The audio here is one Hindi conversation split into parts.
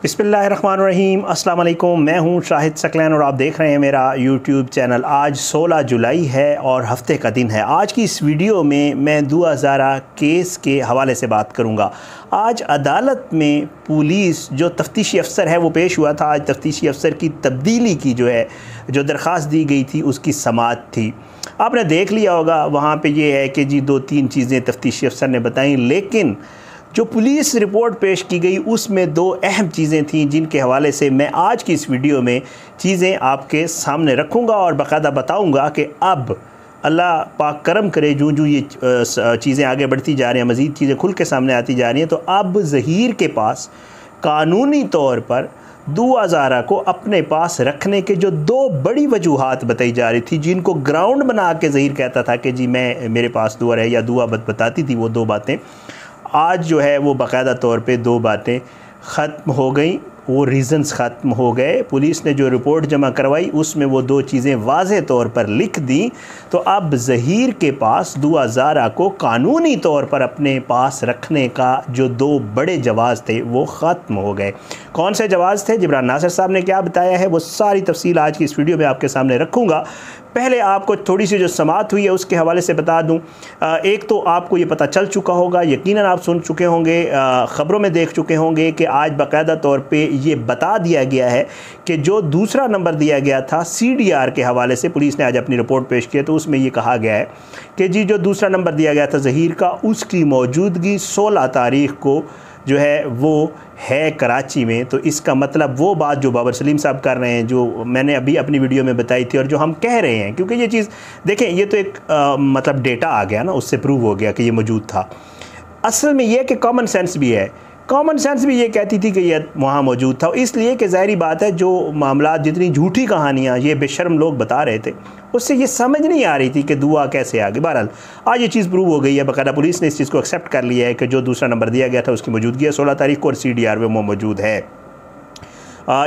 बिस्मिल्लाहिर्रहमानिर्रहीम अस्सलाम वालेकुम। मैं हूं शाहिद सकलैन और आप देख रहे हैं मेरा यूट्यूब चैनल। आज 16 जुलाई है और हफ्ते का दिन है। आज की इस वीडियो में मैं दुआ ज़ारा केस के हवाले से बात करूंगा। आज अदालत में पुलिस जो तफ्तीशी अफसर है वो पेश हुआ था। आज तफ्तीशी अफसर की तब्दीली की जो दरख्वास्त दी गई थी उसकी समाअत थी। आपने देख लिया होगा वहाँ पे ये है कि जी 2-3 चीज़ें तफ्तीशी अफसर ने बताई, लेकिन जो पुलिस रिपोर्ट पेश की गई उसमें 2 अहम चीज़ें थीं जिनके हवाले से मैं आज की इस वीडियो में चीज़ें आपके सामने रखूँगा और बाकायदा बताऊँगा कि अब अल्लाह पाक करम करे जो ये चीज़ें आगे बढ़ती जा रही हैं, मज़ीद चीज़ें खुल के सामने आती जा रही हैं, तो अब ज़हीर के पास कानूनी तौर पर दुआ ज़ारा को अपने पास रखने के जो 2 बड़ी वजूहात बताई जा रही थी, जिनको ग्राउंड बना के ज़हीर कहता था कि जी मेरे पास दुआ है या दुआ बताती थी, वो 2 बातें आज जो है वो बाकायदा तौर पे 2 बातें ख़त्म हो गई, वो रीज़न्स ख़त्म हो गए। पुलिस ने जो रिपोर्ट जमा करवाई उसमें वो 2 चीज़ें वाज़े तौर पर लिख दी। तो अब ज़हीर के पास दुआ ज़ारा को कानूनी तौर पर अपने पास रखने का जो 2 बड़े जवाज़ थे वो ख़त्म हो गए। कौन से जवाज़ थे, जिब्रान नासिर साहब ने क्या बताया है, वो सारी तफसील आज की इस वीडियो में आपके सामने रखूँगा। पहले आपको थोड़ी सी जो समाअत हुई है उसके हवाले से बता दूं। एक तो आपको ये पता चल चुका होगा, यकीनन आप सुन चुके होंगे, ख़बरों में देख चुके होंगे कि आज बाकायदा तौर पे ये बता दिया गया है कि जो दूसरा नंबर दिया गया था CDR के हवाले से, पुलिस ने आज अपनी रिपोर्ट पेश की है, तो उसमें ये कहा गया है कि जी जो दूसरा नंबर दिया गया था ज़हीर का, उसकी मौजूदगी 16 तारीख़ को जो है वो है कराची में। तो इसका मतलब वो बात जो बाबर सलीम साहब कर रहे हैं, जो मैंने अभी अपनी वीडियो में बताई थी और जो हम कह रहे हैं, क्योंकि ये चीज़ देखें, ये तो एक मतलब डेटा आ गया ना, उससे प्रूव हो गया कि ये मौजूद था। असल में ये कि कॉमन सेंस भी है, कॉमन सेंस भी ये कहती थी कि ये वहाँ मौजूद था, इसलिए कि ज़ाहिरी बात है जो मामला, जितनी झूठी कहानियाँ ये बेशर्म लोग बता रहे थे, उससे ये समझ नहीं आ रही थी कि दुआ कैसे आ गई। बहरहाल आज ये चीज़ प्रूव हो गई है, बाकायदा पुलिस ने इस चीज़ को एक्सेप्ट कर लिया है कि जो दूसरा नंबर दिया गया था उसकी मौजूदगी है 16 तारीख को और CDR में वो मौजूद है।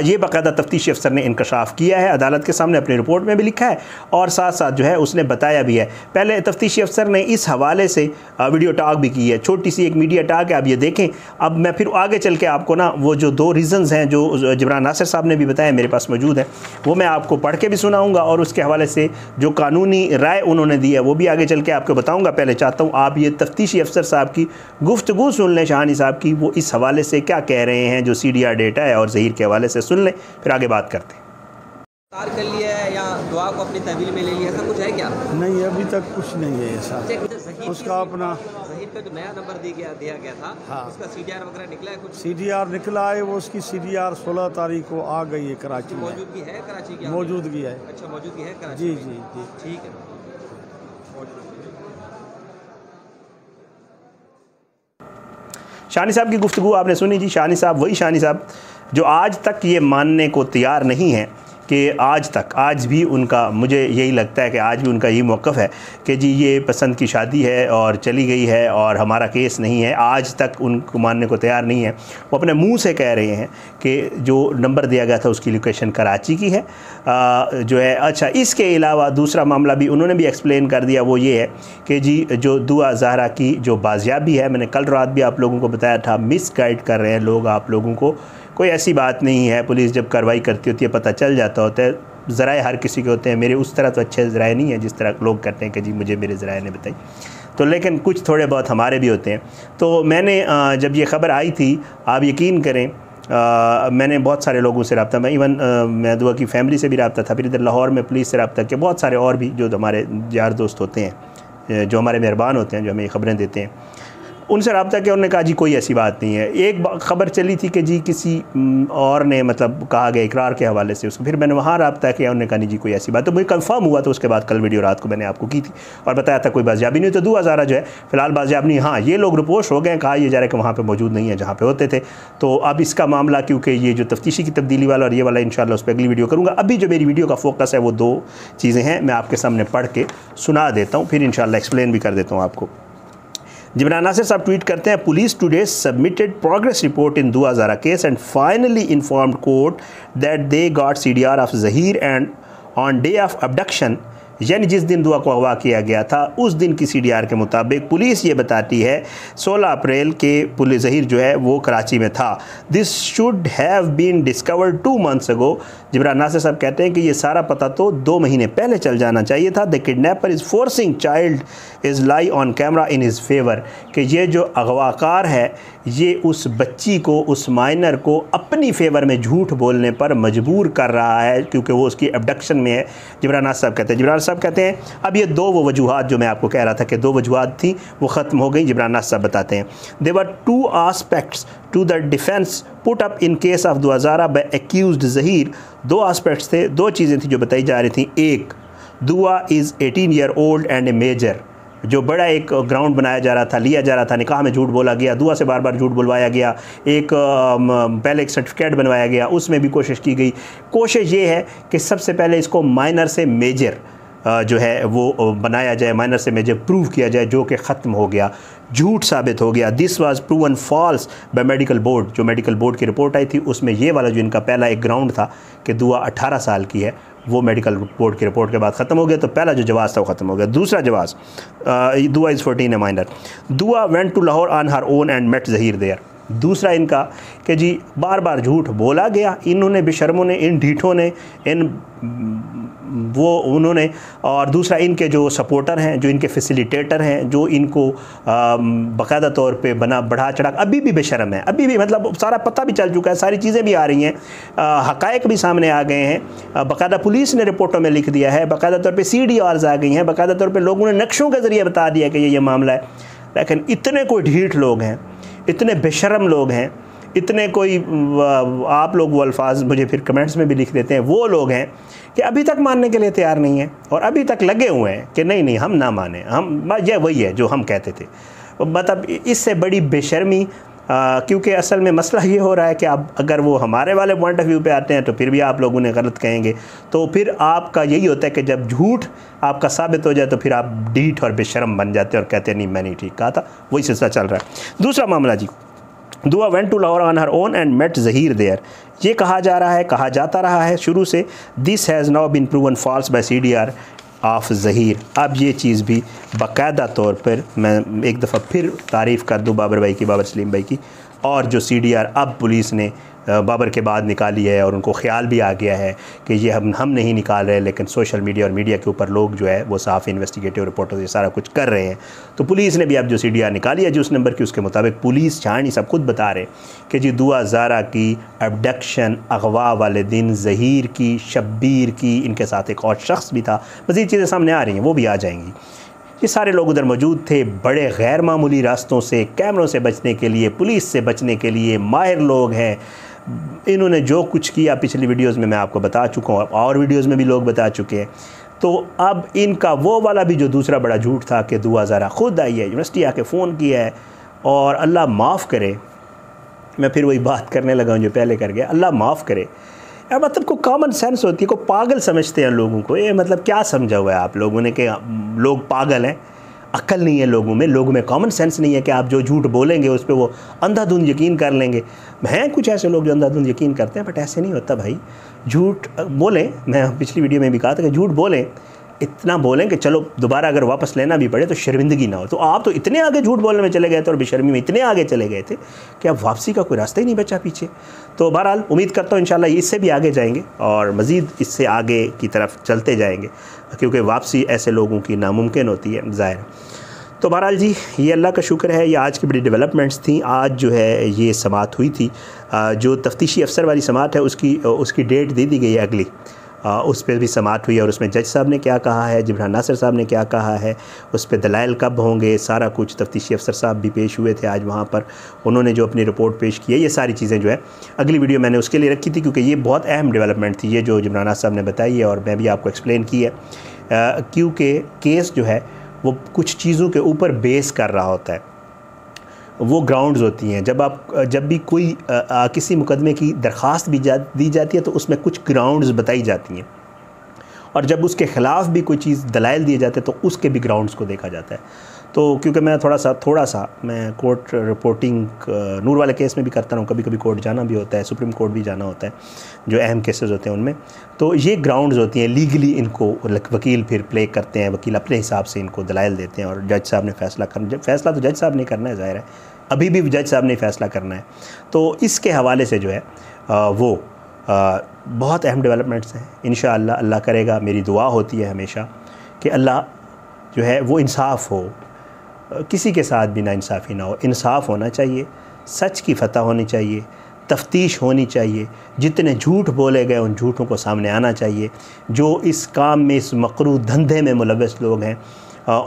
ये बाकायदा तफ्तीशी अफसर ने इंकशाफ किया है, अदालत के सामने अपनी रिपोर्ट में भी लिखा है और साथ साथ जो है उसने बताया भी है। पहले तफ्तीशी अफसर ने इस हवाले से वीडियो टॉक भी की है, छोटी सी एक मीडिया टॉक है, आप ये देखें। अब मैं फिर आगे चल के आपको ना वो जो 2 रीज़न्स हैं जो जिब्रान नासिर साहब ने भी बताया मेरे पास मौजूद है, वो मैं आपको पढ़ के भी सुनाऊँगा और उसके हवाले से जो कानूनी राय उन्होंने दी है वो भी आगे चल के आपको बताऊँगा। पहले चाहता हूँ आप ये तफ्तीशी अफसर साहब की गुफ्तगू सुन लें, शाहानी साहब की, वो इस हवाले से क्या कह रहे हैं, जो CDR डेटा है और ज़हीर के हवाले से सुन लें, फिर आगे बात करते हैं। तार कर लिया है या दुआ को अपनी तहवील में ले लिया, ऐसा कुछ है क्या? नहीं, अभी तक कुछ नहीं है ऐसा। उसका अपना ज़हीर का जो नया नंबर दिया गया था, हाँ, उसका CDR वगैरह निकला है? कुछ CDR निकला है, वो उसकी CDR 16 तारीख को आ गई है कराची में। मौजूदगी है कराची की? मौजूदगी है। अच्छा, मौजूदगी है कराची? जी जी जी, ठीक है। शानी साहब की गुफ्तगू आपने सुनी जी। शानी साहब वही शानी साहब जो आज तक ये मानने को तैयार नहीं है कि आज भी उनका, मुझे यही लगता है कि आज भी उनका यही मौक़िफ़ है कि जी ये पसंद की शादी है और चली गई है और हमारा केस नहीं है। आज तक उनको मानने को तैयार नहीं है। वो अपने मुंह से कह रहे हैं कि जो नंबर दिया गया था उसकी लोकेशन कराची की है जो है। अच्छा, इसके अलावा दूसरा मामला भी उन्होंने भी एक्सप्लेन कर दिया, वो ये है कि जी जो दुआ ज़ारा की जो बाजियाबी है, मैंने कल रात भी आप लोगों को बताया था, मिस गाइड कर रहे हैं लोग आप लोगों को। कोई ऐसी बात नहीं है, पुलिस जब कार्रवाई करती होती है पता चल जाता होता है। ज़राए हर किसी के होते हैं, मेरे उस तरह तो अच्छे ज़राए नहीं है जिस तरह लोग करते हैं कि जी मुझे मेरे ज़राए ने बताई, तो लेकिन कुछ थोड़े बहुत हमारे भी होते हैं। तो मैंने जब ये ख़बर आई थी, आप यकीन करें, मैंने बहुत सारे लोगों से रब्ता, मैं इवन मैं दुआ की फ़ैमिली से भी रब्ता था, फिर इधर लाहौर में पुलिस से रब्ता किया, बहुत सारे और भी जो हमारे यार दोस्त होते हैं, जो हमारे मेहरबान होते हैं, जो हमें ख़बरें देते हैं, उनसे रब्ता किया। उन्होंने कहा जी कोई ऐसी बात नहीं है। एक ख़बर चली थी कि जी किसी और ने मतलब कहा गया इकरार के हवाले से उसको, फिर मैंने वहाँ रब्ता किया, उन्होंने कहा नहीं जी कोई ऐसी बात, तो मुझे कंफर्म हुआ। तो उसके बाद कल वीडियो रात को मैंने आपको की थी और बताया था कोई बाजियाबी नहीं। तो दुआ ज़ारा जो है फ़िलहाल बाजियाब नहीं, हाँ ये लोग रिपोर्ट हो गए, कहा यह जा रहा है कि वहाँ पर मौजूद नहीं है जहाँ पर होते थे। तो अब इसका मामला, क्योंकि ये जो तफ्तीशी की तब्दीली वाला और ये वाला इंशाल्लाह उस पर अगली वीडियो करूँगा। अभी जो मेरी वीडियो का फोकस है वो 2 चीज़ें हैं, मैं आपके सामने पढ़ के सुना देता हूँ, फिर इंशाल्लाह एक्सप्लेन भी कर देता हूँ आपको। जिब्रान नासिर साहब ट्वीट करते हैं, police today submitted progress report in Dua Zara case and finally informed court that they got CDR of Zaheer and on day of abduction यानी जिस दिन दुआ को अगवा किया गया था उस दिन की CDR के मुताबिक पुलिस ये बताती है 16 अप्रैल के पुलिस ज़हीर जो है वो कराची में था। This should have been discovered 2 months ago। Jibran Nasir साहब कहते हैं कि ये सारा पता तो 2 महीने पहले चल जाना चाहिए था। The kidnapper is forcing child is lie on camera in his favour, कि ये जो अगवाकार है ये उस बच्ची को, उस माइनर को अपनी फेवर में झूठ बोलने पर मजबूर कर रहा है क्योंकि वो उसकी अबडक्शन में है। जिब्रान नासिर साहब कहते हैं, जिब्रान साहब कहते हैं अब ये 2 वो वजूहात जो मैं आपको कह रहा था कि 2 वजूहात थी वो ख़त्म हो गई। जिब्रान नासिर साहब बताते हैं they were 2 aspects to the defence put up in case of Dua Zara by accused Zaheer. 2 aspects थे, 2 चीज़ें थी जो बताई जा रही थी। एक, Dua is 18 year old and a major, जो बड़ा एक ग्राउंड बनाया जा रहा था, लिया जा रहा था, निकाह में झूठ बोला गया, दुआ से बार बार झूठ बुलवाया गया, एक पहले एक सर्टिफिकेट बनवाया गया, उसमें भी कोशिश की गई। कोशिश ये है कि सबसे पहले इसको माइनर से मेजर जो है वो बनाया जाए, माइनर से मेजर प्रूव किया जाए, जो कि ख़त्म हो गया, झूठ साबित हो गया। This was proven false by medical board. जो मेडिकल बोर्ड की रिपोर्ट आई थी उसमें ये वाला जो इनका पहला एक ग्राउंड था कि दुआ 18 साल की है, वो मेडिकल बोर्ड की रिपोर्ट के बाद ख़त्म हो गया। तो पहला जो जवाज़ था वो ख़त्म हो गया। दूसरा जवाज़, Dua is 14 a minor, Dua went to Lahore on her own and met Zaheer there. दूसरा इनका कि जी बार बार झूठ बोला गया, इन्होंने बेशर्मों ने, इन ढीठों ने, उन्होंने, और दूसरा इनके जो सपोर्टर हैं, जो इनके फैसिलिटेटर हैं, जो इनको बाकायदा तौर पे बढ़ा चढ़ा, अभी भी बेशर्म है, अभी भी मतलब सारा पता भी चल चुका है, सारी चीज़ें भी आ रही हैं, हक़ाइक़ भी सामने आ गए हैं, बाकायदा पुलिस ने रिपोर्टों में लिख दिया है, बाकायदा तौर पे CDRs आ गई हैं, बाकायदा तौर पे लोगों ने नक्शों के ज़रिए बता दिया कि ये मामला है। लेकिन इतने कोई ढीठ लोग हैं, इतने बेशर्म लोग हैं, इतने कोई, आप लोग वो अल्फाज मुझे फिर कमेंट्स में भी लिख देते हैं, वो लोग हैं कि अभी तक मानने के लिए तैयार नहीं हैं और अभी तक लगे हुए हैं कि नहीं नहीं हम ना माने, हम ये वही है जो हम कहते थे। मतलब इससे बड़ी बेशर्मी, क्योंकि असल में मसला ये हो रहा है कि आप अगर वो हमारे वाले पॉइंट ऑफ व्यू पे आते हैं तो फिर भी आप लोग उन्हें गलत कहेंगे, तो फिर आपका यही होता है कि जब झूठ आपका साबित हो जाए तो फिर आप ढीठ और बेशर्म बन जाते हैं और कहते हैं नहीं मैंने ठीक कहा था। वही सिलसिला चल रहा है। दूसरा मामला जी, Dua went to Lahore on her own and met Zaheer there. ये कहा जा रहा है, कहा जाता रहा है शुरू से, this has now been proven false by CDR of Zaheer. अब ये चीज़ भी बाकायदा तौर पर मैं एक दफ़ा फिर तारीफ़ कर दूँ बाबर भाई की, बाबर सलीम भाई की, और जो CDR अब पुलिस ने बाबर के बाद निकाली है और उनको ख्याल भी आ गया है कि ये हम नहीं निकाल रहे, लेकिन सोशल मीडिया और मीडिया के ऊपर लोग जो है वो साफ इन्वेस्टिगेटिव रिपोर्टर ये सारा कुछ कर रहे हैं। तो पुलिस ने भी अब जो CDR निकाली है जो उस नंबर की, उसके मुताबिक पुलिस छानी सब खुद बता रहे कि जी दुआ ज़ारा की अबडक्शन अगवा वाले दिन ज़हीर की, शब्बीर की, इनके साथ एक और शख्स भी था, मज़ीद चीज़ें सामने आ रही हैं, वो भी आ जाएंगी। ये सारे लोग उधर मौजूद थे, बड़े गैर मामूली रास्तों से, कैमरों से बचने के लिए, पुलिस से बचने के लिए माहिर लोग हैं। इन्होंने जो कुछ किया पिछली वीडियोज़ में मैं आपको बता चुका हूँ और वीडियोज़ में भी लोग बता चुके हैं। तो अब इनका वो वाला भी जो दूसरा बड़ा झूठ था कि दुआ ज़ारा खुद आई है, यूनिवर्सिटी आके फ़ोन किया है, और अल्लाह माफ़ करे, मैं फिर वही बात करने लगा हूँ जो पहले कर गया, अल्लाह माफ़ करे। यार मतलब को कॉमन सेंस होती है, को पागल समझते हैं लोगों को। ये मतलब क्या समझा हुआ है आप लोगों ने कि लोग पागल हैं? अक्ल नहीं है लोगों में कॉमन सेंस नहीं है कि आप जो झूठ बोलेंगे उस पर वो अंधाधुंध यकीन कर लेंगे। हैं कुछ ऐसे लोग जो अंधाधुंध यकीन करते हैं, बट ऐसे नहीं होता भाई। झूठ बोलें, मैं पिछली वीडियो में भी कहा था कि झूठ बोलें, इतना बोलें कि चलो दोबारा अगर वापस लेना भी पड़े तो शर्मिंदगी ना हो। तो आप तो इतने आगे झूठ बोलने में चले गए थे और बेशर्मी में इतने आगे चले गए थे कि अब वापसी का कोई रास्ता ही नहीं बचा पीछे। तो बहरहाल उम्मीद करता हूँ इंशाल्लाह इससे भी आगे जाएंगे और मज़ीद इससे आगे की तरफ चलते जाएंगे, क्योंकि वापसी ऐसे लोगों की नामुमकिन होती है ज़ाहिर। तो बहरहाल जी ये अल्लाह का शुक्र है, ये आज की बड़ी डेवलपमेंट्स थी। आज जो है ये समात हुई थी, जो तफ्तीशी अफसर वाली समात है उसकी डेट दे दी गई है अगली, उस पर भी समात हुई और उसमें जज साहब ने क्या कहा है, जिब्रान नासिर साहब ने क्या कहा है, उस पर दलाइल कब होंगे, सारा कुछ। तफ्तीशी अफसर साहब भी पेश हुए थे आज वहाँ पर, उन्होंने जो अपनी रिपोर्ट पेश की है, ये सारी चीज़ें जो है अगली वीडियो मैंने उसके लिए रखी थी, क्योंकि ये बहुत अहम डेवलपमेंट थी ये जो जिब्रान नासिर साहब ने बताई है और मैं भी आपको एक्सप्लेन की है। क्योंकि केस जो है वो कुछ चीज़ों के ऊपर बेस कर रहा होता है, वो ग्राउंड्स होती हैं। जब भी कोई किसी मुकदमे की दरख्वास्त भी दी जाती है तो उसमें कुछ ग्राउंड्स बताई जाती हैं, और जब उसके ख़िलाफ़ भी कोई चीज़ दलाइल दिए जाते हैं तो उसके भी ग्राउंड्स को देखा जाता है। तो क्योंकि मैं थोड़ा सा मैं कोर्ट रिपोर्टिंग नूर वाले केस में भी करता हूँ, कभी कभी कोर्ट जाना भी होता है, सुप्रीम कोर्ट भी जाना होता है जो अहम केसेस होते हैं उनमें। तो ये ग्राउंड्स होती हैं लीगली, इनको वकील फिर प्ले करते हैं, वकील अपने हिसाब से इनको दलाइल देते हैं और जज साहब ने फ़ैसला तो जज साहब ने करना है, ज़ाहिर है अभी भी जज साहब ने फ़ैसला करना है। तो इसके हवाले से जो है वो बहुत अहम डेवलपमेंट्स हैं। इंशाअल्लाह अल्लाह करेगा, मेरी दुआ होती है हमेशा कि अल्लाह जो है वो इंसाफ़ हो, किसी के साथ भी नाइंसाफ़ी ना हो, इंसाफ़ होना चाहिए, सच की फतह होनी चाहिए, तफ्तीश होनी चाहिए, जितने झूठ बोले गए उन झूठों को सामने आना चाहिए। जो इस काम में, इस मकरू धंधे में मुलव्वस लोग हैं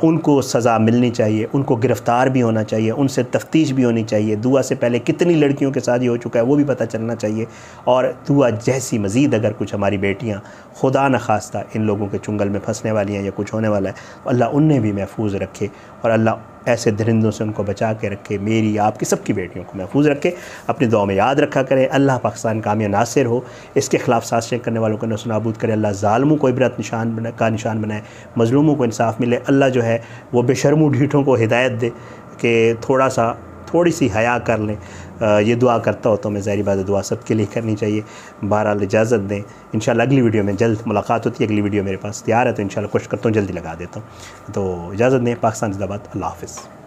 उनको सज़ा मिलनी चाहिए, उनको गिरफ़्तार भी होना चाहिए, उनसे तफ्तीश भी होनी चाहिए। दुआ से पहले कितनी लड़कियों के साथ ये हो चुका है वो भी पता चलना चाहिए। और दुआ जैसी मज़ीद अगर कुछ हमारी बेटियाँ खुदा न खास्ता इन लोगों के चुंगल में फंसने वाली हैं या कुछ होने वाला है, तो अल्लाह उन्हें भी महफूज रखे और अल्लाह ऐसे दरिंदों से उनको बचा के रखे, मेरी आपकी सबकी बेटियों को महफूज रखे। अपनी दुआ में याद रखा करें। अल्लाह पाकिस्तान कामयाब नासिर हो, इसके ख़िलाफ़ साजिशें करने वालों को नस्ल-ए-नाबूद करे। अल्लाह ज़ालिमों को इबरत का निशान बनाए, मज़लूमों को इंसाफ़ मिले। अल्लाह जो है वो बेशर्मू ढीठों को हिदायत दे कि थोड़ी सी हया कर लें। ये दुआ करता हो तो मैं ज़ाहिर बात है दुआ सबके लिए करनी चाहिए। बहरहाल इजाज़त दें, इंशाल्लाह अगली वीडियो में जल्द मुलाकात होती है। अगली वीडियो मेरे पास तैयार है तो इंशाल्लाह कोशिश करता हूँ जल्दी लगा देता हूँ। तो इजाज़त दें। पाकिस्तान ज़िंदाबाद। अल्लाह हाफ़िज़।